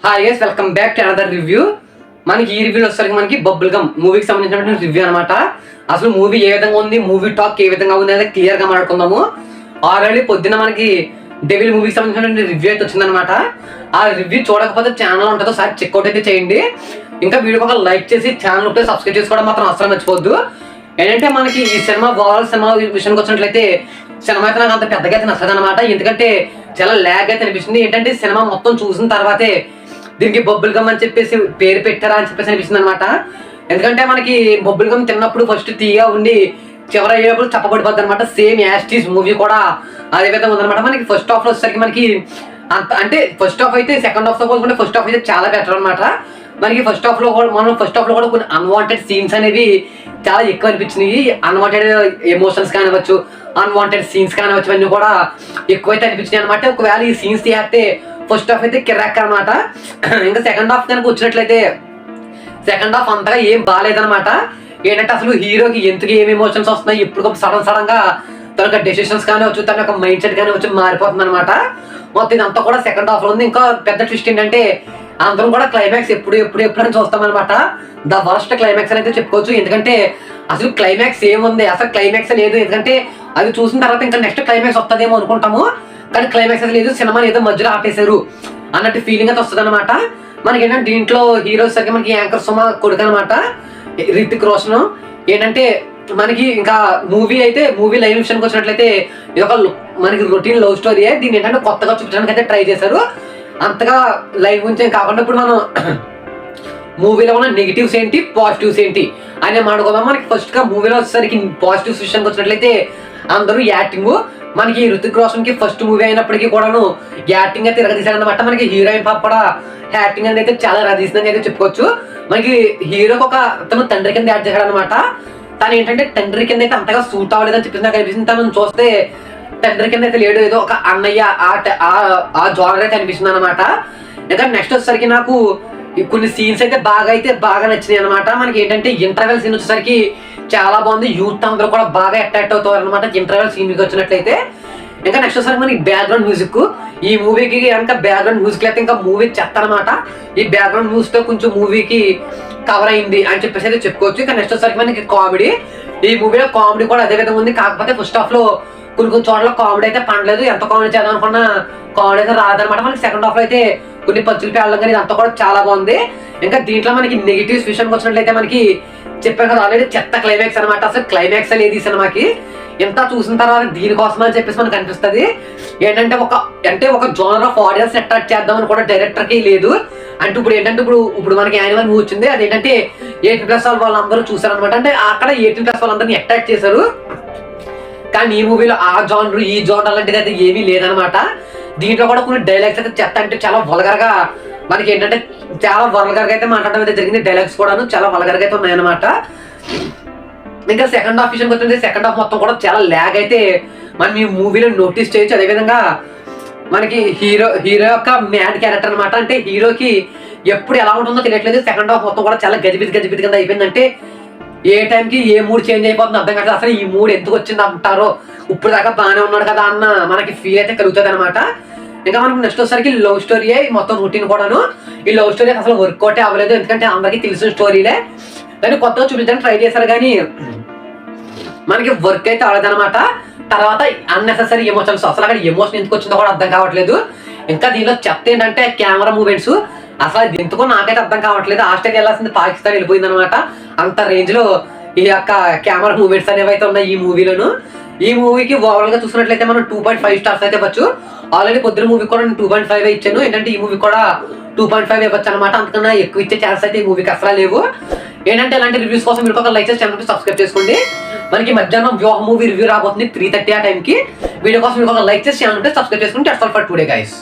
Hi guys, welcome back to another review. మనకి ఈ రివ్యూలో వచ్చేసరికి మనకి బబుల్ గమ్ మూవీకి సంబంధించినటువంటి రివ్యూ అనమాట. అసలు మూవీ ఏ విధంగా ఉంది, మూవీ టాక్ ఏ విధంగా ఉంది అనేది క్లియర్ గా మాట్లాడుకుందాము. ఆల్రెడీ పొద్దున్న మనకి డెవిల్ మూవీకి సంబంధించినటువంటి రివ్యూ అయితే వచ్చిందనమాట. ఆ రివ్యూ చూడకపోతే ఛానల్ ఉంటుందో సార్ చెక్అవుట్ అయితే చేయండి. ఇంకా వీడియోకి ఒక లైక్ చేసి ఛానల్ ఉంటే సబ్స్క్రైబ్ చేసుకోవడం మాత్రం అసలు మర్చిపోద్దు. ఏంటంటే మనకి ఈ సినిమా ఓవరాల్ సినిమా విషయానికి వచ్చినట్లయితే సినిమా అయితే నాకు అంత పెద్దగా అయితే నచ్చదు అనమాట. ఎందుకంటే చాలా ల్యాగ్ అయితే అనిపిస్తుంది. ఏంటంటే సినిమా మొత్తం చూసిన తర్వాతే దీనికి బొబ్బుల్ గమ్ అని చెప్పేసి పేరు పెట్టారా అని చెప్పేసి అనిపిస్తుంది అనమాట. ఎందుకంటే మనకి బొబ్బుల్ గమ్ తిన్నప్పుడు ఫస్ట్ తీగా ఉండి చివరి అయ్యేటప్పుడు చప్పబడిపోద్ది అనమాట. సేమ్ యాస్టీస్ మూవీ కూడా అదే విధంగా ఉందన్నమాట. మనకి ఫస్ట్ హాఫ్ లో వచ్చేసరికి మనకి అంత అంటే ఫస్ట్ హాఫ్ అయితే సెకండ్ హాఫ్ తో పోల్చుకుంటే ఫస్ట్ హాఫ్ అయితే చాలా బెటర్ అనమాట. మనకి ఫస్ట్ హాఫ్ లో కూడా కొన్ని అన్వాంటెడ్ సీన్స్ అనేవి చాలా ఎక్కువ అనిపించినాయి. అన్వాంటెడ్ ఎమోషన్స్ కానివచ్చు, అన్వాంటెడ్ సీన్స్ కానివచ్చు, అన్నీ కూడా ఎక్కువైతే అనిపించినాయి అనమాట. ఒకవేళ ఈ సీన్స్ తీస్తే ఫస్ట్ హాఫ్ అయితే కిరాక్ అనమాట. ఇంకా సెకండ్ హాఫ్ కనుక వచ్చినట్లయితే సెకండ్ హాఫ్ అంతగా ఏం బాగాలేదనమాట. ఏంటంటే అసలు హీరోకి ఎందుకు ఏం ఎమోషన్స్ వస్తున్నాయి, ఇప్పుడు సడన్ గా తన యొక్క డెసిషన్స్ కానివచ్చు, తన యొక్క మైండ్ సెట్ కానీ వచ్చి మారిపోతుంది అనమాట. మొత్తం ఇదంతా కూడా సెకండ్ హాఫ్ లో ఉంది. ఇంకా పెద్ద ట్విస్ట్ ఏంటంటే అందరం కూడా క్లైమాక్స్ ఎప్పుడు అని చూస్తామన్నమాట. ద వర్స్ట్ క్లైమాక్స్ అని అయితే చెప్పుకోవచ్చు. ఎందుకంటే అసలు క్లైమాక్స్ ఏముంది, అసలు క్లైమాక్స్ లేదు. ఎందుకంటే అది చూసిన తర్వాత ఇంకా నెక్స్ట్ క్లైమాక్స్ వస్తుందేమో అనుకుంటాము, కానీ క్లైమాక్స్ అది లేదు. సినిమాని ఏదో మధ్యలో ఆపేశారు అన్నట్టు ఫీలింగ్ అయితే వస్తుంది అనమాట. మనకి ఏంటంటే దీంట్లో హీరోస్ సరికి మనకి యాంకర్ సుమ కొడుకు అనమాట, రితిక్ రోషన్. ఏంటంటే మనకి ఇంకా మూవీ లైవ్ విషయానికి వచ్చినట్లయితే ఇది ఒక మనకి రొటీన్ లవ్ స్టోరీ. దీన్ని ఏంటంటే కొత్తగా చూపించడానికి అయితే ట్రై చేశారు. అంతగా లైవ్ గురించి కాకుండా ఇప్పుడు మనం మూవీలో ఉన్న నెగిటివ్స్ ఏంటి, పాజిటివ్స్ ఏంటి అనే మాట్లాడుకుందాం. మనకి ఫస్ట్ గా మూవీలో వచ్చేసరికి పాజిటివ్స్ విషయానికి వచ్చినట్లయితే అందరూ యాక్టింగ్. మనకి రుతిక్ రోషన్ కి ఫస్ట్ మూవీ అయినప్పటికీ కూడాను యాక్టింగ్ అయితే తిరగదీశారనమాట. మనకి హీరోయిన్ పాప కూడా యాక్టింగ్ అనేది అయితే చాలా రగదీసిందని అయితే చెప్పుకోవచ్చు. మనకి హీరోకి ఒక తను తండ్రి కింద యాడ్ చేశాడు అనమాట. తను ఏంటంటే తండ్రి కింద అయితే అంతగా సూట్ అవ్వలేదని చెప్పేసి నాకు అనిపిస్తుంది. తను చూస్తే తండ్రి కింద అయితే లేడు, ఏదో ఒక అన్నయ్య ఆ జోనర్ అయితే అనిపిస్తుంది అనమాట. ఇంకా నెక్స్ట్ వచ్చేసరికి నాకు కొన్ని సీన్స్ అయితే బాగా నచ్చినాయి అనమాట. మనకి ఏంటంటే ఇంటర్వెల్ సీన్ వచ్చేసరికి చాలా బాగుంది. యూత్ అందరూ కూడా బాగా అట్రాక్ట్ అవుతారు అనమాట ఇంటర్వెల్ సీన్ వచ్చినట్లయితే. ఇంకా నెక్స్ట్ వచ్చేసరికి మనకి బ్యాక్గ్రౌండ్ మ్యూజిక్, ఈ మూవీకి కనుక బ్యాక్గ్రౌండ్ మ్యూజిక్ అయితే ఇంకా మూవీ చెత్త అనమాట. ఈ బ్యాక్గ్రౌండ్ మ్యూజిక్ తో కొంచెం మూవీకి కవర్ అయింది అని చెప్పేసి అయితే చెప్పుకోవచ్చు. ఇంకా నెక్స్ట్ వచ్చేసరికి మనకి కామెడీ, ఈ మూవీలో కామెడీ కూడా అదే విధంగా ఉంది. కాకపోతే ఫస్ట్ హాఫ్ లో కొన్ని చోట్ల కామెడీ అయితే పండలేదు. ఎంత కామెడీ చేద్దాం అనుకున్నా కామెడీ అయితే రాదనమాట. మనకి సెకండ్ హాఫ్ లో అయితే కొన్ని పచ్చులు పేడడం కానీ ఇదంతా కూడా చాలా బాగుంది. ఇంకా దీంట్లో మనకి నెగిటివ్స్ విషయానికి వచ్చినట్లయితే మనకి చెప్పాను కదా ఆల్రెడీ, చెత్త క్లైమాక్స్ అనమాట. అసలు క్లైమాక్స్ అనేది ఈ సినిమాకి ఎంత చూసిన తర్వాత దీనికోసం అని చెప్పేసి మనకు అనిపిస్తుంది. ఏంటంటే ఒక జోనర్ ఆఫ్ ఆడియన్స్ అట్రాక్ట్ చేద్దామని కూడా డైరెక్టర్ కి లేదు. అంటే ఇప్పుడు మనకి యానిమల్ మూవీ వచ్చింది, అదేంటంటే 18+ వాళ్ళందరూ చూసారనమాట. అంటే అక్కడ 18+ వాళ్ళందరినీ అట్రాక్ట్ చేశారు. కానీ ఈ మూవీలో ఆ జోనర్ ఈ జోనర్ అలాంటిది అయితే ఏమీ లేదనమాట. దీంట్లో కూడా కొన్ని డైలాగ్స్ అయితే చెత్త, అంటే చాలా వల్గర్ గా మనకి ఏంటంటే చాలా వల్గర్ గా అయితే మాట్లాడడం అయితే జరిగింది. డైలాగ్స్ కూడా చాలా వల్గర్ గా అయితే ఉన్నాయన్నమాట. ఇంకా సెకండ్ హాఫ్ విషయానికి వచ్చింది, సెకండ్ హాఫ్ మొత్తం కూడా చాలా ల్యాగ్ అయితే మనం ఈ మూవీలో నోటీస్ చేయొచ్చు. అదేవిధంగా మనకి హీరో యొక్క మ్యాడ్ క్యారెక్టర్ అనమాట. అంటే హీరోకి ఎప్పుడు ఎలా ఉంటుందో తెలియట్లేదు. సెకండ్ హాఫ్ మొత్తం కూడా చాలా గజిబిజి కింద అయిపోయిందంటే ఏ టైంకి ఏ మూడ్ చేంజ్ అయిపోతుంది అర్థం కాదు. అసలు ఈ మూడ్ ఎందుకు వచ్చింది అంటారో, ఇప్పుడు దాకా బాగానే ఉన్నాడు కదా అన్న మనకి ఫీల్ అయితే కలుగుతుంది అనమాట. ఇంకా మనకు నెక్స్ట్ వచ్చేసరికి లవ్ స్టోరీ మొత్తం రొటీన్ కూడాను. ఈ లవ్ స్టోరీ అసలు వర్కౌట్ అవ్వలేదు. ఎందుకంటే అందరికీ తెలిసిన స్టోరీలే, దాన్ని కొత్తగా చూపించడానికి ట్రై చేశారు కానీ మనకి వర్క్ అయితే అవ్వలేదన్నమాట. తర్వాత అన్నెసెసరీ ఎమోషన్స్, అసలు అక్కడ ఎమోషన్ ఎందుకు వచ్చిందో కూడా అర్థం కావట్లేదు. ఇంకా దీనిలో చెత్త ఏంటంటే కెమెరా మూమెంట్స్, అసలు అది ఎందుకో నాకైతే అర్థం కావట్లేదు. ఆస్ట్రేలియా వెళ్ళాల్సింది పాకిస్తాన్ వెళ్ళిపోయింది అనమాట. అంత రేంజ్ లో ఈ యొక్క కెమెరా మూమెంట్స్ అనేవి అయితే ఉన్నాయి ఈ మూవీలోను. ఈ మూవీకి ఓవరాల్ గా చూసినట్లయితే మనం 2.5 స్టార్స్ అయితే ఇవ్వచ్చు. ఆల్రెడీ పొద్దున మూవీ కూడా నేను 2.5 ఇచ్చాను. ఏంటంటే ఈ మూవీ కూడా 2.5 ఇవ్వచ్చు అనమాట. అంతకన్నా ఎక్కువ ఇచ్చే ఛాన్స్ అయితే ఈ మూవీకి అసలు లేవు. ఏంటంటే ఇలాంటి రివ్యూస్ కోసం మీరు ఒక లైక్ చేసి ఛానల్ సబ్స్క్రైబ్ చేసుకోండి. మనకి మధ్యాహ్నం వ్యూహ మూవీ రివ్యూ రాబోతుంది 3:30 ఆ టైంకి. వీడియో కోసం మీరు ఒక లైక్ చేసి ఛానల్ సబ్స్క్రైబ్ చేసుకుంటే that's all for today guys.